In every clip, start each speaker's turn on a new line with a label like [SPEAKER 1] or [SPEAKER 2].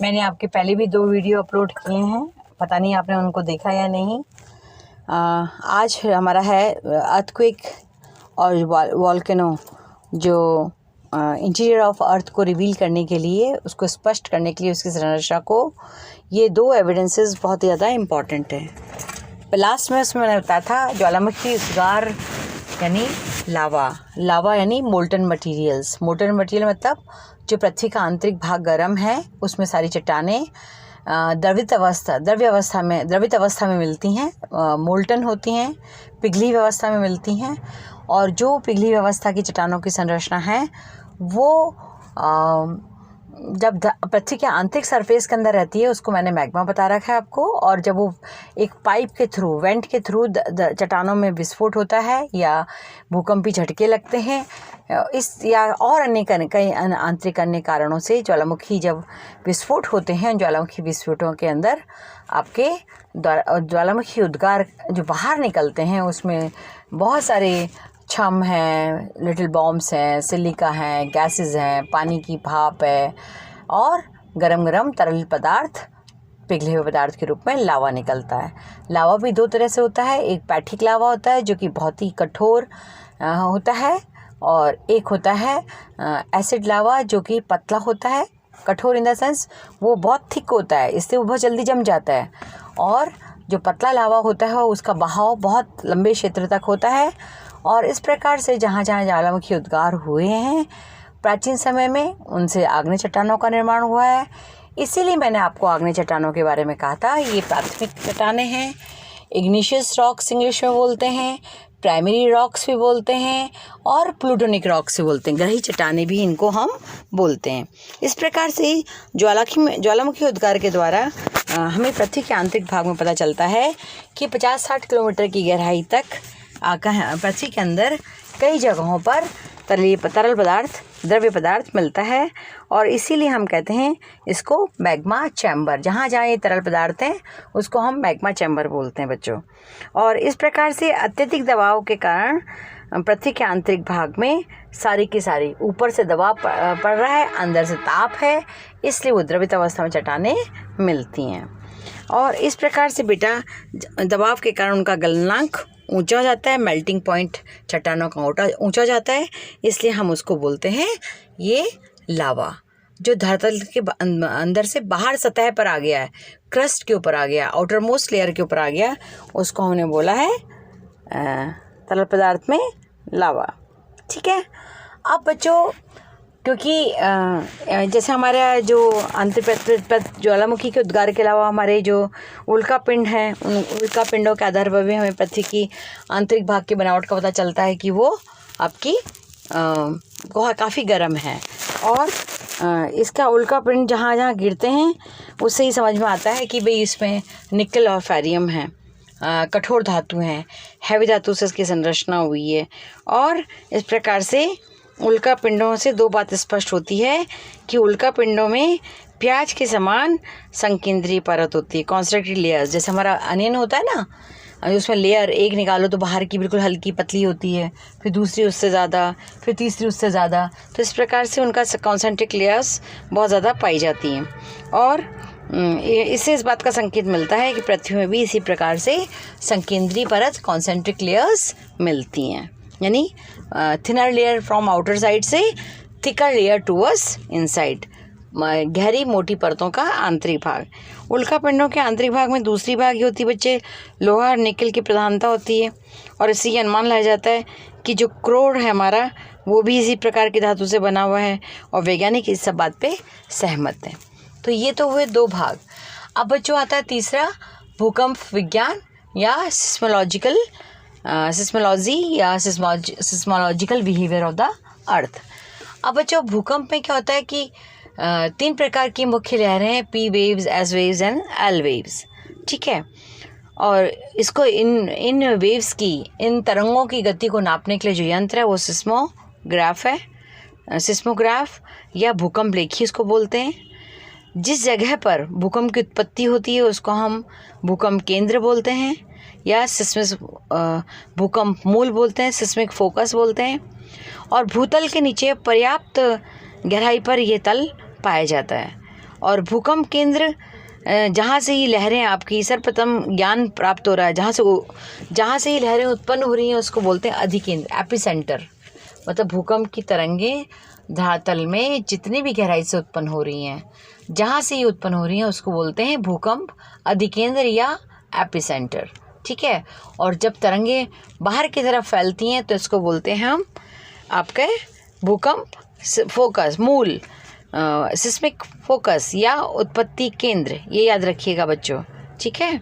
[SPEAKER 1] मैंने आपके पहले भी 2 वीडियो अपलोड किए हैं, पता नहीं आपने उनको देखा या नहीं। आज हमारा है अर्थक्वेक और वॉल्केनो, जो इंटीरियर ऑफ अर्थ को रिवील करने के लिए, उसको स्पष्ट करने के लिए, उसकी संरचना को, ये 2 एविडेंसेस बहुत ज़्यादा इम्पॉर्टेंट हैं। लास्ट में उसमें मैंने बताया था ज्वालामुखी उद्गार यानी लावा यानी मोल्टन मटेरियल्स। मोल्टन मटेरियल मतलब जो पृथ्वी का आंतरिक भाग गर्म है, उसमें सारी चट्टानें द्रवित अवस्था में मिलती हैं, मोल्टन होती हैं, पिघली अवस्था में मिलती हैं। और जो पिघली अवस्था की चट्टानों की संरचना है वो जब पृथ्वी के आंतरिक सरफेस के अंदर रहती है, उसको मैंने मैग्मा बता रखा है आपको। और जब वो एक पाइप के थ्रू, वेंट के थ्रू चट्टानों में विस्फोट होता है या भूकंपी झटके लगते हैं, इस या और अन्य कई आंतरिक अन्य कारणों से ज्वालामुखी जब विस्फोट होते हैं, ज्वालामुखी विस्फोटों के अंदर आपके ज्वालामुखी उद्गार जो बाहर निकलते हैं, उसमें बहुत सारे छम हैं, लिटिल बॉम्ब्स हैं, सिलिका हैं, गैसेस हैं, पानी की भाप है और गरम गरम तरल पदार्थ, पिघले हुए पदार्थ के रूप में लावा निकलता है। लावा भी 2 तरह से होता है। एक पैठिक लावा होता है जो कि बहुत ही कठोर होता है, और एक होता है एसिड लावा जो कि पतला होता है। कठोर इन द सेंस वो बहुत थिक होता है, इससे वो बहुत जल्दी जम जाता है। और जो पतला लावा होता है उसका बहाव बहुत लंबे क्षेत्र तक होता है। और इस प्रकार से जहाँ जहाँ ज्वालामुखी उद्गार हुए हैं प्राचीन समय में, उनसे आग्नेय चट्टानों का निर्माण हुआ है। इसीलिए मैंने आपको आग्नेय चट्टानों के बारे में कहा था। ये प्राथमिक चट्टानें हैं, इग्निशियस रॉक्स इंग्लिश में बोलते हैं, प्राइमरी रॉक्स भी बोलते हैं, और प्लूटोनिक रॉक्स भी बोलते हैं, ग्रही चट्टानें भी इनको हम बोलते हैं। इस प्रकार से ज्वालामुखी उद्गार के द्वारा हमें पृथ्वी के आंतरिक भाग में पता चलता है कि 50-60 किलोमीटर की गहराई तक पृथ्वी के अंदर कई जगहों पर तरल पदार्थ, द्रव्य पदार्थ मिलता है। और इसीलिए हम कहते हैं इसको मैग्मा चैम्बर। जहाँ जहाँ ये तरल पदार्थ हैं उसको हम मैग्मा चैम्बर बोलते हैं बच्चों। और इस प्रकार से अत्यधिक दबाव के कारण पृथ्वी के आंतरिक भाग में सारी की सारी, ऊपर से दबाव पड़ रहा है, अंदर से ताप है, इसलिए वो द्रवित अवस्था में चट्टानें मिलती हैं। और इस प्रकार से बेटा दबाव के कारण उनका गलनांक ऊंचा हो जाता है, मेल्टिंग पॉइंट चट्टानों का ऊंचा हो जाता है, इसलिए हम उसको बोलते हैं ये लावा, जो धरातल के अंदर से बाहर सतह पर आ गया है, क्रस्ट के ऊपर आ गया, आउटर मोस्ट लेयर के ऊपर आ गया, उसको हमने बोला है तरल पदार्थ में लावा। ठीक है। अब बच्चों, क्योंकि जैसे हमारा जो आंतरिक ज्वालामुखी के उद्गार के अलावा हमारे जो उल्का पिंड हैं, उन उल्का पिंडों के आधार पर भी हमें पृथ्वी की आंतरिक भाग की बनावट का पता चलता है कि वो आपकी काफ़ी गर्म है। और इसका उल्का पिंड जहाँ जहाँ गिरते हैं उससे ही समझ में आता है कि भाई इसमें निकल और फेरियम है, कठोर धातु हैं, हैवी धातु से इसकी संरचना हुई है। और इस प्रकार से उल्का पिंडों से 2 बात स्पष्ट होती है कि उल्का पिंडों में प्याज के समान संकेंद्रीय परत होती है, कॉन्सेंट्रिक लेयर्स। जैसे हमारा अनियन होता है ना, उसमें लेयर एक निकालो तो बाहर की बिल्कुल हल्की पतली होती है, फिर दूसरी उससे ज़्यादा, फिर तीसरी उससे ज़्यादा। तो इस प्रकार से उनका कॉन्सेंट्रिक लेयर्स बहुत ज़्यादा पाई जाती हैं। और इससे इस बात का संकेत मिलता है कि पृथ्वी में भी इसी प्रकार से संकेंद्रीय परत, कॉन्सेंट्रिक लेयर्स मिलती हैं, यानी thinner layer from outer side से थिकर लेयर टूवर्ड्स इनसाइड, गहरी मोटी परतों का आंतरिक भाग। उल्का पिंडों के आंतरिक भाग में दूसरी भाग ही होती है बच्चे, लोहा और निकल की प्रधानता होती है। और इससे ये अनुमान लगाया जाता है कि जो क्रोड है हमारा, वो भी इसी प्रकार की धातु से बना हुआ है, और वैज्ञानिक इस सब बात पे सहमत हैं। तो ये तो हुए 2 भाग। अब बच्चों आता है तीसरा, भूकंप विज्ञान या सिस्मोलॉजी या seismological behaviour of the earth. अब बच्चों, भूकंप में क्या होता है कि 3 प्रकार की मुख्य लहरें हैं, P waves, S waves and L waves. ठीक है। और इसको इन वेव्स की, इन तरंगों की गति को नापने के लिए जो यंत्र है वो सिस्मोग्राफ है, सिस्मोग्राफ या भूकंप लेखी इसको बोलते हैं। जिस जगह पर भूकंप की उत्पत्ति होती है उसको हम भूकंप केंद्र बोलते हैं, या सिस्मिक भूकंप मूल बोलते हैं, सिस्मिक फोकस बोलते हैं। और भूतल के नीचे पर्याप्त गहराई पर यह तल पाया जाता है। और भूकंप केंद्र जहाँ से ये लहरें आपकी सर्वप्रथम ज्ञान प्राप्त हो रहा है, जहाँ से ये लहरें उत्पन्न हो रही हैं उसको बोलते हैं अधिकेंद्र, एपिसेंटर। मतलब भूकंप की तरंगें धरातल में जितनी भी गहराई से उत्पन्न हो रही हैं, जहाँ से ये उत्पन्न हो रही हैं उसको बोलते हैं भूकंप अधिकेंद्र या एपिसेंटर। ठीक है। और जब तरंगें बाहर की तरफ फैलती हैं तो इसको बोलते हैं हम आपके भूकंप फोकस, मूल, सिस्मिक फोकस या उत्पत्ति केंद्र। ये याद रखिएगा बच्चों। ठीक है।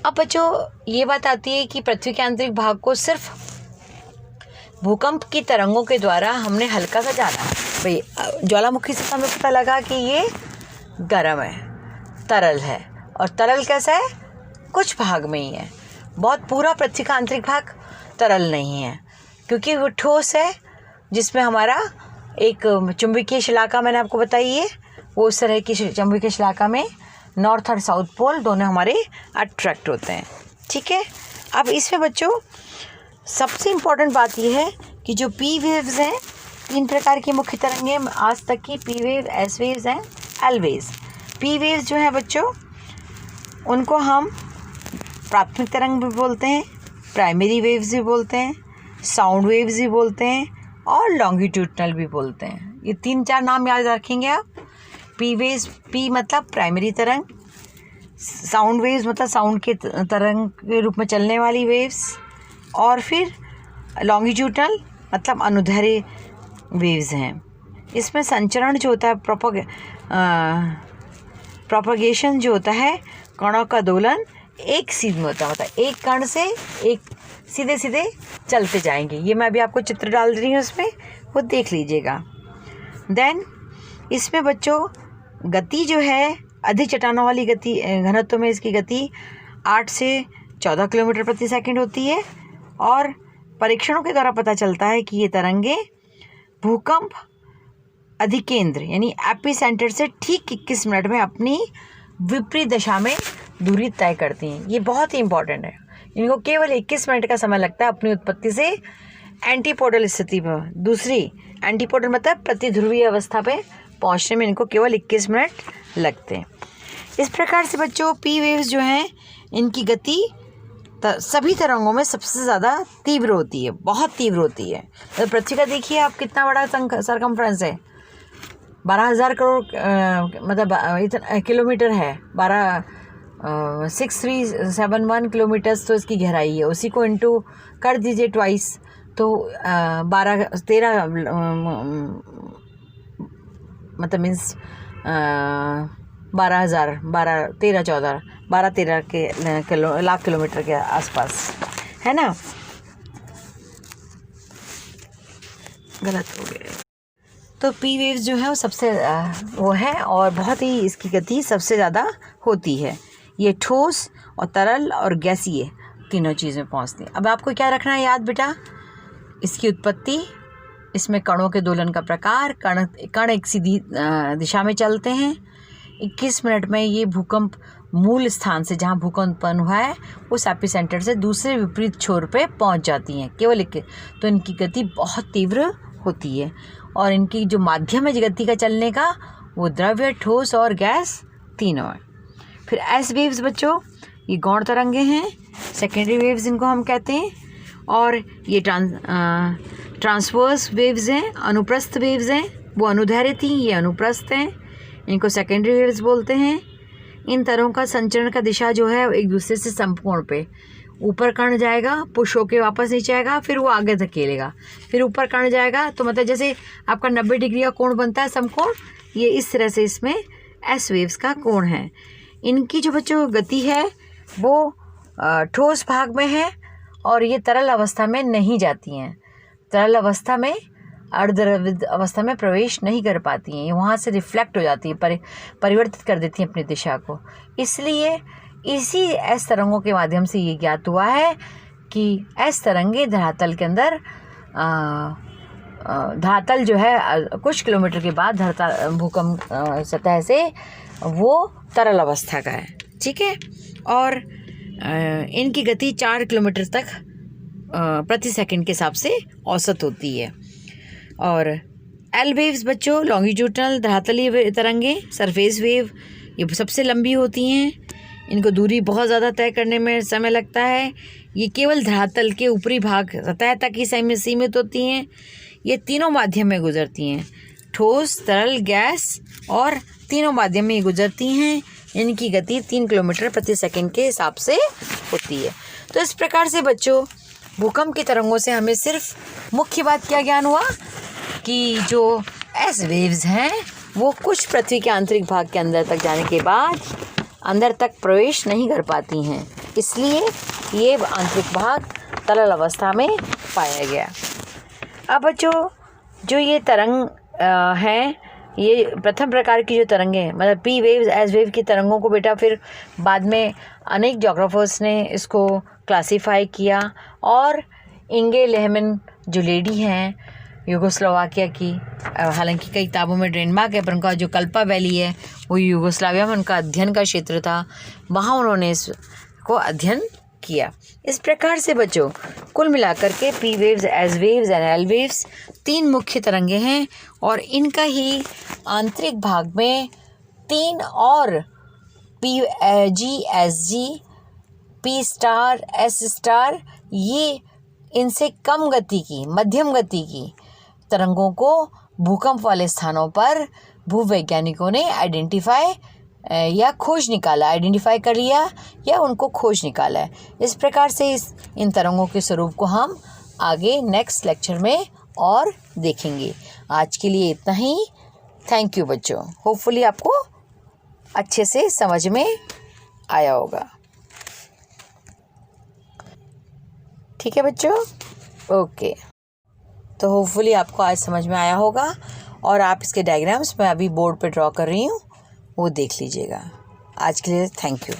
[SPEAKER 1] अब बच्चों ये बात आती है कि पृथ्वी के आंतरिक भाग को सिर्फ भूकंप की तरंगों के द्वारा हमने हल्का सा जाना। भाई ज्वालामुखी से हमें पता लगा कि ये गर्म है, तरल है। और तरल कैसा है? कुछ भाग में ही है, बहुत पूरा पृथ्वी का आंतरिक भाग तरल नहीं है, क्योंकि वो ठोस है, जिसमें हमारा एक चुंबकीय शिलाका मैंने आपको बताई है, वो उस तरह की चुंबकीय शिलाका में नॉर्थ और साउथ पोल दोनों हमारे अट्रैक्ट होते हैं। ठीक है। अब इसमें बच्चों सबसे इम्पॉर्टेंट बात यह है कि जो पी वेव्स हैं, 3 प्रकार की मुख्य तरंगें आज तक की, पी वेव, एस वेव्स हैं, एल वेव्स। पी वेव्स जो हैं बच्चों, उनको हम प्राथमिक तरंग भी बोलते हैं, प्राइमरी वेव्स भी बोलते हैं, साउंड वेव्स भी बोलते हैं और लॉन्गिट्यूडनल भी बोलते हैं। ये 3-4 नाम याद रखेंगे आप। पी वेव्स, पी मतलब प्राइमरी तरंग, साउंड वेव्स मतलब साउंड के तरंग के रूप में चलने वाली वेव्स, और फिर लॉन्गिट्यूडनल मतलब अनुदैर्ध्य वेव्स हैं। इसमें संचरण जो होता है, प्रोपगेशन जो होता है, कणों का दोलन एक सीध में होता है, मतलब एक कण से एक सीधे सीधे चलते जाएंगे। ये मैं अभी आपको चित्र डाल रही हूँ, उसमें वो देख लीजिएगा। देन इसमें बच्चों गति जो है, अधिक चट्टानों वाली गति, घनत्व में इसकी गति 8 से 14 किलोमीटर प्रति सेकंड होती है। और परीक्षणों के द्वारा पता चलता है कि ये तरंगे भूकंप अधिकेंद्र यानी एपिसेंटर से ठीक 21 मिनट में अपनी विपरीत दिशा में दूरी तय करती हैं। ये बहुत ही इंपॉर्टेंट है। इनको केवल 21 मिनट का समय लगता है अपनी उत्पत्ति से एंटीपोडल स्थिति पर, दूसरी एंटीपोडल मतलब प्रतिध्रुवीय अवस्था पे पहुंचने में इनको केवल 21 मिनट लगते हैं। इस प्रकार से बच्चों पी वेव्स जो हैं, इनकी गति सभी तरंगों में सबसे ज़्यादा तीव्र होती है, बहुत तीव्र होती है। तो पृथ्वी का देखिए आप कितना बड़ा सरकमफ्रेंस है, 12,000 करोड़ मतलब इतना किलोमीटर है, 6371 किलोमीटर्स तो इसकी गहराई है। उसी को इंटू कर दीजिए ट्वाइस, तो 13 मतलब मीन्स 12,000, 12-13 के लाख किलोमीटर के आसपास है ना। गलत हो गया। तो पी वेव्स जो है वो सबसे वो है, और बहुत ही इसकी गति सबसे ज़्यादा होती है। ये ठोस और तरल और गैसीय तीनों चीज़ें पहुंचती हैं। अब आपको क्या रखना है याद बेटा? इसकी उत्पत्ति, इसमें कणों के दोलन का प्रकार, कण एक सीधी दिशा में चलते हैं। 21 मिनट में ये भूकंप मूल स्थान से, जहाँ भूकंप उत्पन्न हुआ है, उस एपिसेंटर से दूसरे विपरीत छोर पे पहुंच जाती हैं केवल तो इनकी गति बहुत तीव्र होती है। और इनकी जो माध्यम है गति का चलने का, वो द्रव्य, ठोस और गैस तीनों है। फिर एस वेव्स बच्चों, ये गौण तरंगे हैं, सेकेंडरी वेव्स इनको हम कहते हैं। और ये ट्रांसवर्स वेव्स हैं, अनुप्रस्थ वेव्स हैं, वो अनुदैर्ध्य थी, ये अनुप्रस्थ हैं, इनको सेकेंडरी वेव्स बोलते हैं। इन तरंगों का संचरण का दिशा जो है एक दूसरे से समकोण पे, ऊपर कण जाएगा, पुश होके वापस नीचे आएगा, फिर वो आगे धकेलेगा, फिर ऊपर कण जाएगा, तो मतलब जैसे आपका 90 डिग्री का कोण बनता है समकोण, ये इस तरह से इसमें एस वेव्स का कोण है। इनकी जो बच्चों गति है वो ठोस भाग में है, और ये तरल अवस्था में नहीं जाती हैं, तरल अवस्था में, अर्धद्रवित अवस्था में प्रवेश नहीं कर पाती हैं। ये वहाँ से रिफ्लेक्ट हो जाती है, परिवर्तित कर देती हैं अपनी दिशा को। इसलिए इसी एस तरंगों के माध्यम से ये ज्ञात हुआ है कि एस तरंगे धरातल के अंदर धरातल जो है कुछ किलोमीटर के बाद भूकंप सतह से वो तरल अवस्था का है। ठीक है। और इनकी गति 4 किलोमीटर तक प्रति सेकंड के हिसाब से औसत होती है। और एल वेव्स बच्चों लॉन्गिट्यूडनल धरातलीय तरंगे, सरफेस वेव, ये सबसे लंबी होती हैं। इनको दूरी बहुत ज़्यादा तय करने में समय लगता है। ये केवल धरातल के ऊपरी भाग सतह तक ही सीमित होती हैं। ये तीनों माध्यम में गुजरती हैं, ठोस, तरल, गैस, और तीनों माध्यम में ये गुजरती हैं। इनकी गति 3 किलोमीटर प्रति सेकंड के हिसाब से होती है। तो इस प्रकार से बच्चों भूकंप की तरंगों से हमें सिर्फ मुख्य बात क्या ज्ञान हुआ कि जो एस वेव्स हैं वो कुछ पृथ्वी के आंतरिक भाग के अंदर तक जाने के बाद अंदर तक प्रवेश नहीं कर पाती हैं, इसलिए ये आंतरिक भाग तरल अवस्था में पाया गया। अब बच्चों जो ये तरंग हैं, ये प्रथम प्रकार की जो तरंगें मतलब पी वेव्स एस वेव की तरंगों को बेटा फिर बाद में अनेक जोग्राफर्स ने इसको क्लासीफाई किया, और इंगे लेहमन जो लेडी हैं यूगोस्लोवाकिया की, हालांकि कई किताबों में डेनमार्क है पर उनका जो कल्पा वैली है वो यूगोस्लाविया में उनका अध्ययन का क्षेत्र था, वहाँ उन्होंने इसको अध्ययन किया। इस प्रकार से बच्चों कुल मिलाकर के P waves S waves and L waves 3 मुख्य तरंगे हैं, और इनका ही आंतरिक भाग में 3 और P G S G, P star, S star, ये इनसे कम गति की मध्यम गति की तरंगों को भूकंप वाले स्थानों पर भूवैज्ञानिकों ने आइडेंटिफाई कर लिया या उनको खोज निकाला है। इस प्रकार से इन तरंगों के स्वरूप को हम आगे नेक्स्ट लेक्चर में और देखेंगे। आज के लिए इतना ही। थैंक यू बच्चों। होपफुली आपको अच्छे से समझ में आया होगा। ठीक है बच्चों, ओके। तो होपफुली आपको आज समझ में आया होगा, और आप इसके डायग्राम्स मैं अभी बोर्ड पे ड्रॉ कर रही हूँ, वो देख लीजिएगा। आज के लिए थैंक यू।